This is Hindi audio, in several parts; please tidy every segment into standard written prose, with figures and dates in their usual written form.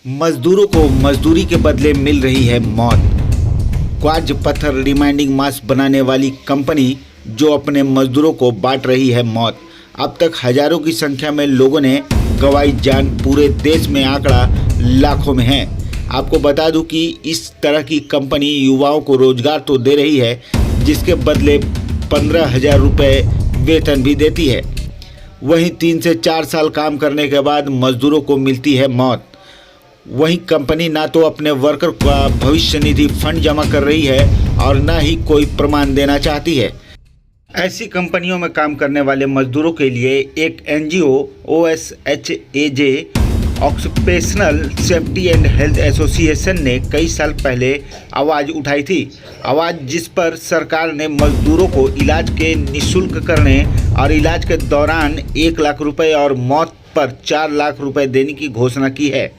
मजदूरों को मजदूरी के बदले मिल रही है मौत। क्वार्ज पत्थर रिमाइंडिंग मास्क बनाने वाली कंपनी जो अपने मजदूरों को बांट रही है मौत। अब तक हजारों की संख्या में लोगों ने गंवाई जान। पूरे देश में आंकड़ा लाखों में है। आपको बता दूं कि इस तरह की कंपनी युवाओं को रोजगार तो दे रही है, जिसके बदले 15,000 रुपये वेतन भी देती है। वहीं 3 से 4 साल काम करने के बाद मजदूरों को मिलती है मौत। वहीं कंपनी ना तो अपने वर्कर का भविष्य निधि फंड जमा कर रही है और ना ही कोई प्रमाण देना चाहती है। ऐसी कंपनियों में काम करने वाले मजदूरों के लिए एक NGO OSHAJ occupational safety and health association ने कई साल पहले आवाज़ उठाई थी। आवाज़ जिस पर सरकार ने मजदूरों को इलाज के निःशुल्क करने और इलाज के दौरान 1 लाख रुपए और मौत पर 4 लाख रुपए देने की घोषणा की है।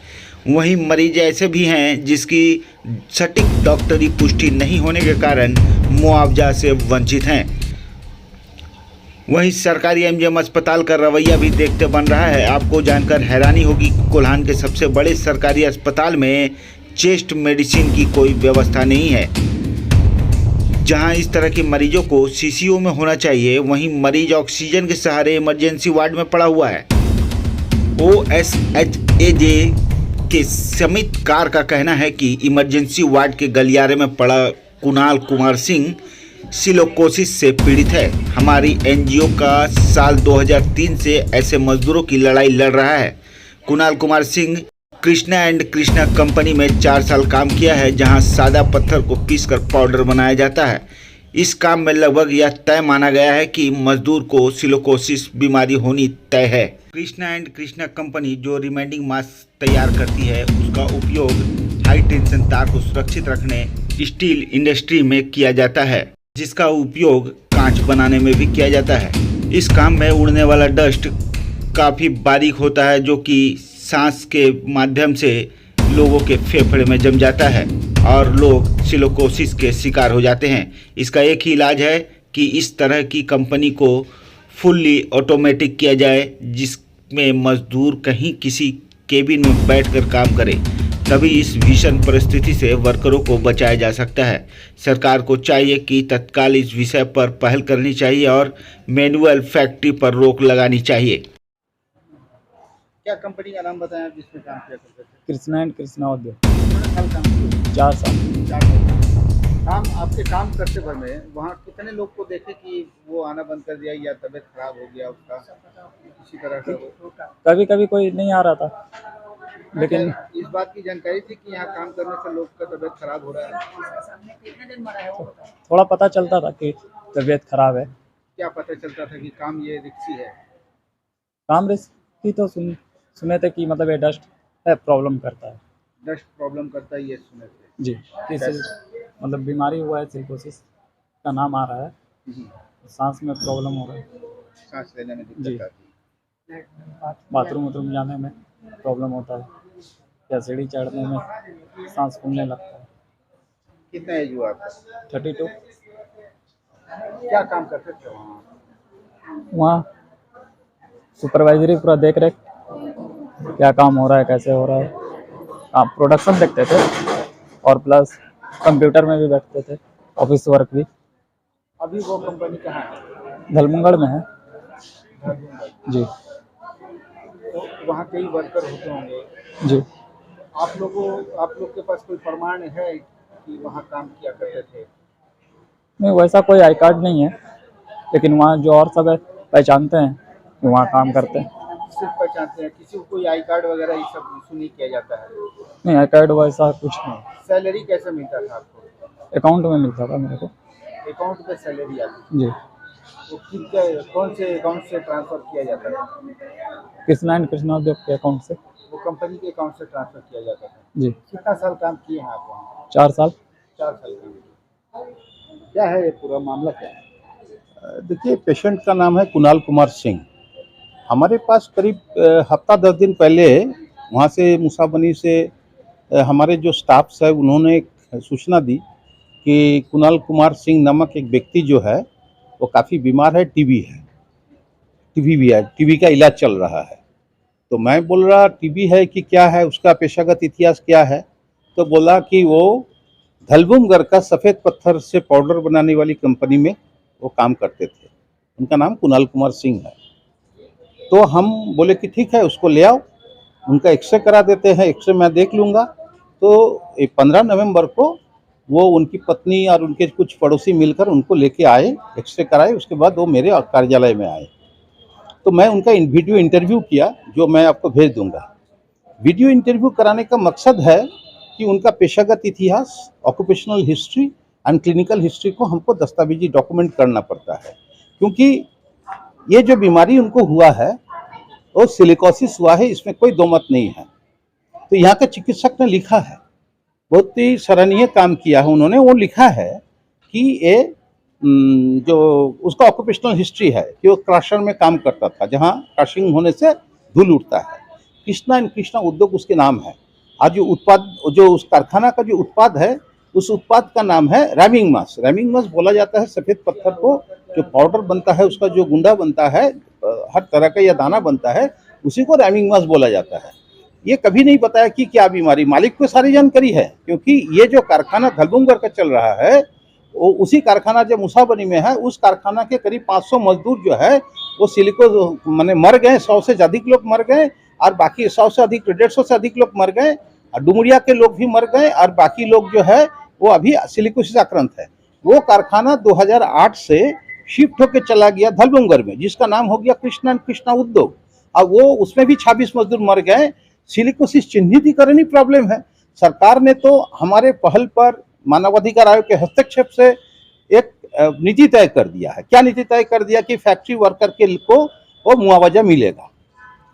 वहीं मरीज ऐसे भी हैं जिसकी सटीक डॉक्टरी पुष्टि नहीं होने के कारण मुआवजा से वंचित हैं। वहीं सरकारी एमजीएम अस्पताल का रवैया भी देखते बन रहा है। आपको जानकर हैरानी होगी, कोल्हान के सबसे बड़े सरकारी अस्पताल में चेस्ट मेडिसिन की कोई व्यवस्था नहीं है। जहां इस तरह के मरीजों को सीसीयू में होना चाहिए, वहीं मरीज ऑक्सीजन के सहारे इमरजेंसी वार्ड में पड़ा हुआ है। OSHAJ के समित कार का कहना है कि इमरजेंसी वार्ड के गलियारे में पड़ा कुणाल कुमार सिंह सिलोकोसिस से पीड़ित है। हमारी एनजीओ का साल 2003 से ऐसे मजदूरों की लड़ाई लड़ रहा है। कुणाल कुमार सिंह कृष्णा एंड कृष्णा कंपनी में 4 साल काम किया है, जहां सादा पत्थर को पीसकर पाउडर बनाया जाता है। इस काम में लगभग यह तय माना गया है कि मजदूर को सिलोकोसिस बीमारी होनी तय है। कृष्णा एंड कृष्णा कंपनी जो रिमाइंडिंग मास्क तैयार करती है, उसका उपयोग हाई टेंशन तार को सुरक्षित रखने स्टील इंडस्ट्री में किया जाता है, जिसका उपयोग कांच बनाने में भी किया जाता है। इस काम में उड़ने वाला डस्ट काफ़ी बारीक होता है, जो कि सांस के माध्यम से लोगों के फेफड़े में जम जाता है और लोग सिलोकोसिस के शिकार हो जाते हैं। इसका एक ही इलाज है कि इस तरह की कंपनी को फुल्ली ऑटोमेटिक किया जाए, जिसमें मजदूर कहीं किसी केबिन में बैठकर काम करे। तभी इस भीषण परिस्थिति से वर्करों को बचाया जा सकता है। सरकार को चाहिए कि तत्काल इस विषय पर पहल करनी चाहिए और मैनुअल फैक्ट्री पर रोक लगानी चाहिए। क्या कंपनी का नाम बताएं जिसमें काम किया करते थे? कृष्णा एंड कृष्णा उद्योग। कितने साल काम किए? 4 साल। 4 साल। काम आपके काम करते भर में वहाँ कितने लोग को देखे कि वो आना बंद कर दिया या तबीयत खराब हो गया उसका, किसी तरह का? कभी कभी कोई नहीं आ रहा था, लेकिन इस बात की जानकारी थी कि यहाँ काम करने से लोग का तबीयत खराब हो रहा है। थोड़ा पता चलता था कि तबीयत खराब है। क्या पता चलता था कि काम ये रिक्सी है? काम रिस्की तो सुने थे कि मतलब ये डस्ट है, प्रॉब्लम करता है। डस्ट प्रॉब्लम करता है, ये सुने थे जी, इससे मतलब बीमारी हुआ है, सिलिकोसिस का नाम आ रहा है। सांस में प्रॉब्लम हो रहा है, सांस लेने में जी। दिक्कत आती है। बाथरूम जाने में प्रॉब्लम होता है या सीढ़ी चढ़ने में सांस फूलने लगता है। कितना एज हुआ आपका? 32। क्या काम करते थे वहाँ सुपरवाइजरी पूरा देख रेख, क्या काम हो रहा है, कैसे हो रहा है। आप प्रोडक्शन देखते थे और प्लस कंप्यूटर में भी बैठते थे, ऑफिस वर्क भी। अभी वो कंपनी कहाँ है? धलमुंगड़ में है जी। तो वहाँ कई वर्कर होते होंगे जी, आप लोग के पास कोई प्रमाण है कि वहाँ काम किया करते थे? नहीं वैसा कोई आई कार्ड नहीं है, लेकिन वहाँ जो और सब है पहचानते हैं कि वहाँ काम करते हैं। सिर्फ पहचानते हैं, किसी को कोई आई कार्ड वगैरह ये सब इशू नहीं किया जाता है? नहीं आई कार्ड वैसा कुछ नहीं। सैलरी कैसे मिलता था आपको? अकाउंट में मिलता था मेरे को। अकाउंट पे सैलरी आती? जी। वो कितना, कौन से अकाउंट से ट्रांसफर किया जाता था? कृष्णा एंड कृष्णा उद्योग के अकाउंट से। वो कंपनी के अकाउंट से ट्रांसफर किया जाता था? जी। कितना साल काम किए हैं आप वहाँ? 4 साल। 4 साल काम किए। क्या है ये पूरा मामला, क्या है? देखिए, पेशेंट का नाम है कुणाल कुमार सिंह। हमारे पास करीब हफ्ता 10 दिन पहले वहाँ से मुसाबनी से हमारे जो स्टाफ्स है उन्होंने एक सूचना दी कि कुणाल कुमार सिंह नामक एक व्यक्ति जो है वो काफ़ी बीमार है, टीबी है, टीबी भी है, टीबी का इलाज चल रहा है। तो मैं बोल रहा टीबी है कि क्या है, उसका पेशागत इतिहास क्या है। तो बोला कि वो धलबुमगढ़ का सफ़ेद पत्थर से पाउडर बनाने वाली कंपनी में वो काम करते थे। उनका नाम कुणाल कुमार सिंह है। तो हम बोले कि ठीक है, उसको ले आओ, उनका एक्सरे करा देते हैं, एक्सरे मैं देख लूँगा। तो 15 नवंबर को वो उनकी पत्नी और उनके कुछ पड़ोसी मिलकर उनको लेके आए, एक्सरे कराए। उसके बाद वो मेरे कार्यालय में आए। तो मैं उनका वीडियो इंटरव्यू किया, जो मैं आपको भेज दूंगा। वीडियो इंटरव्यू कराने का मकसद है कि उनका पेशागत इतिहास, occupational history and clinical history को हमको दस्तावेजी डॉक्यूमेंट करना पड़ता है, क्योंकि ये जो बीमारी उनको हुआ है वो सिलिकोसिस हुआ है, इसमें कोई दो मत नहीं है। तो यहाँ के चिकित्सक ने लिखा है, बहुत ही सराहनीय काम किया है उन्होंने। वो लिखा है कि ये जो उसका ऑक्यूपेशनल हिस्ट्री है कि वो क्रशर में काम करता था, जहाँ क्रशिंग होने से धूल उठता है। कृष्णा एंड कृष्णा उद्योग उसके नाम है। आज जो उत्पाद, जो उस कारखाना का जो उत्पाद है, उस उत्पाद का नाम है रैमिंग मास। रैमिंग मास बोला जाता है सफ़ेद पत्थर को, जो पाउडर बनता है, उसका जो गुंडा बनता है, हर तरह का या दाना बनता है, उसी को रैमिंग मास बोला जाता है। ये कभी नहीं बताया कि क्या बीमारी, मालिक को सारी जानकारी है, क्योंकि ये जो कारखाना धलबुमगढ़ का चल रहा है, वो उसी कारखाना जो मुसाबनी में है, उस कारखाना के करीब 500 मजदूर जो है वो सिलिको माने मर गए, 100 से अधिक लोग मर गए, और बाकी 100 से अधिक, 150 से अधिक लोग मर गए, और डुमरिया के लोग भी मर गए, और बाकी लोग जो है वो अभी सिलिकोसिस आक्रांत है। वो कारखाना 2008 से शिफ्ट होकर चला गया धलबुमगढ़ में, जिसका नाम हो गया कृष्णा एंड कृष्णा उद्योग। अब वो उसमें भी 26 मजदूर मर गए। सिलिकोसिस चिन्हितीकरण ही प्रॉब्लम है। सरकार ने तो हमारे पहल पर मानवाधिकार आयोग के हस्तक्षेप से एक नीति तय कर दिया है। क्या नीति तय कर दिया कि फैक्ट्री वर्कर के को वो मुआवजा मिलेगा।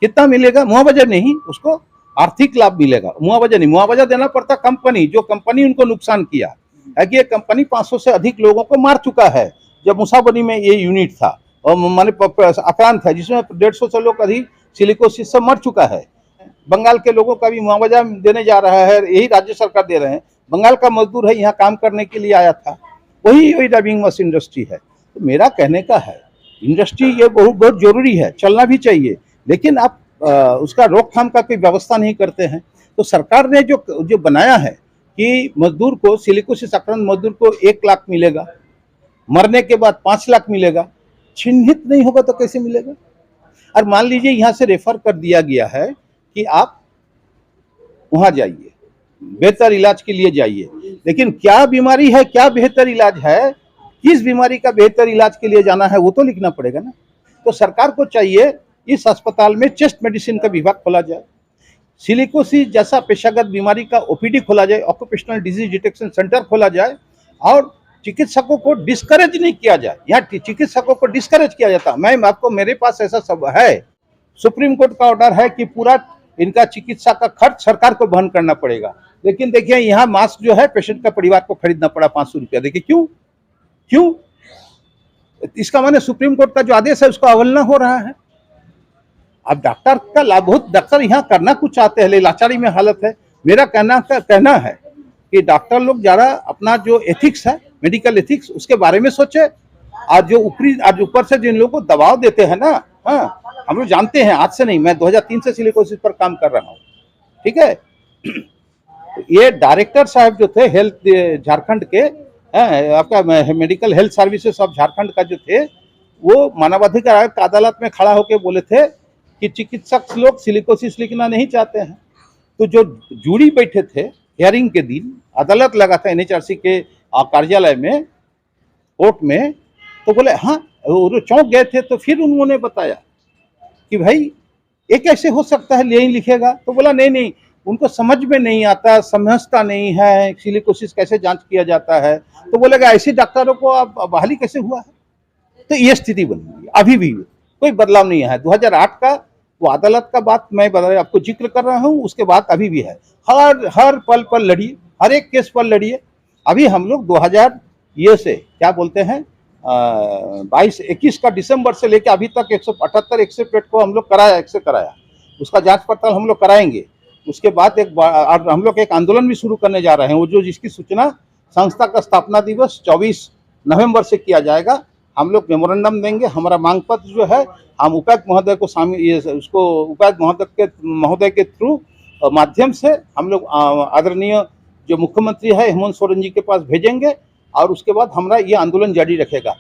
कितना मिलेगा? मुआवजा नहीं, उसको आर्थिक लाभ मिलेगा, मुआवजा नहीं। मुआवजा देना पड़ता कंपनी, जो कंपनी उनको नुकसान किया है कि ये कंपनी 500 से अधिक लोगों को मार चुका है जब मुसाबनी में ये यूनिट था और माने आक्रांत है, जिसमें 150 से लोग अधिक सिलिकोसिस से मर चुका है। बंगाल के लोगों का भी मुआवजा देने जा रहा है, यही राज्य सरकार दे रहे हैं। बंगाल का मजदूर है, यहाँ काम करने के लिए आया था, वही रैमिंग मास इंडस्ट्री है। तो मेरा कहने का है, इंडस्ट्री ये बहुत जरूरी है, चलना भी चाहिए, लेकिन आप उसका रोकथाम का कोई व्यवस्था नहीं करते हैं। तो सरकार ने जो बनाया है कि मजदूर को, सिलिकोसिस आक्रांत मजदूर को 1 लाख मिलेगा, मरने के बाद 5 लाख मिलेगा, चिन्हित नहीं होगा तो कैसे मिलेगा? और मान लीजिए यहाँ से रेफर कर दिया गया है कि आप वहाँ जाइए, बेहतर इलाज के लिए जाइए, लेकिन क्या बीमारी है, क्या बेहतर इलाज है, किस बीमारी का बेहतर इलाज के लिए जाना है, वो तो लिखना पड़ेगा ना। तो सरकार को चाहिए इस अस्पताल में चेस्ट मेडिसिन का विभाग खोला जाए, सिलिकोसिस जैसा पेशागत बीमारी का ओपीडी खोला जाए, ऑक्यूपेशनल डिजीज डिटेक्शन सेंटर खोला जाए, और चिकित्सकों को डिस्करेज नहीं किया जाए। यहाँ चिकित्सकों को डिस्करेज किया जाता। मैं आपको, मेरे पास ऐसा सब है, सुप्रीम कोर्ट का ऑर्डर है कि पूरा इनका चिकित्सा का खर्च सरकार को वहन करना पड़ेगा, लेकिन देखिए यहाँ मास्क जो है पेशेंट का परिवार को खरीदना पड़ा 500 रुपया। देखिए क्यों? इसका माने सुप्रीम कोर्ट का जो आदेश है उसका अवहेलना हो रहा है। अब डॉक्टर का लाभ, बहुत डॉक्टर यहाँ करना कुछ चाहते हैं, लाचारी में हालत है। मेरा कहना है कि डॉक्टर लोग जरा अपना जो एथिक्स है, मेडिकल एथिक्स, उसके बारे में सोचे। और जो ऊपर से जिन लोगों को दबाव देते हैं ना, हाँ, हम लोग जानते हैं, आज से नहीं, मैं 2003 से सिलिकोसिस पर काम कर रहा हूँ, ठीक है। ये डायरेक्टर साहब जो थे हेल्थ झारखंड के, आपका medical health services of Jharkhand का जो थे, वो मानवाधिकार आयोग की अदालत में खड़ा होकर बोले थे कि चिकित्सक लोग सिलिकोसिस लिखना नहीं चाहते हैं। तो जो जूरी बैठे थे हियरिंग के दिन, अदालत लगा था NHRC के कार्यालय में, कोर्ट में, तो बोले हाँ, वो चौंक गए थे। तो फिर उन्होंने बताया कि भाई ये कैसे हो सकता है, यही लिखेगा। तो बोला नहीं, उनको समझ में नहीं आता, समझता नहीं है सिलिकोसिस कैसे जांच किया जाता है। तो बोलेगा ऐसे डॉक्टरों को अब बहाली कैसे हुआ है? तो ये स्थिति बनी हुई, अभी भी कोई बदलाव नहीं है। 2008 का वो अदालत का बात मैं आपको जिक्र कर रहा हूँ, उसके बाद अभी भी है। हर पल पर लड़िए, हर एक केस पर लड़िए। अभी हम लोग 2000 ये से क्या बोलते हैं 21 का दिसंबर से लेकर अभी तक 178 एक्सरे प्लेट को हम लोग एक्सरे कराया, उसका जांच पड़ताल हम लोग कराएंगे। उसके बाद हम लोग एक आंदोलन भी शुरू करने जा रहे हैं, वो जो जिसकी सूचना संस्था का स्थापना दिवस 24 नवंबर से किया जाएगा। हम लोग मेमोरेंडम देंगे। हमारा मांग पत्र जो है हम उपायुक्त महोदय को उसको उपायुक्त महोदय के थ्रू माध्यम से हम लोग आदरणीय जो मुख्यमंत्री है हेमंत सोरेन जी के पास भेजेंगे और उसके बाद हमारा ये आंदोलन जारी रखेगा।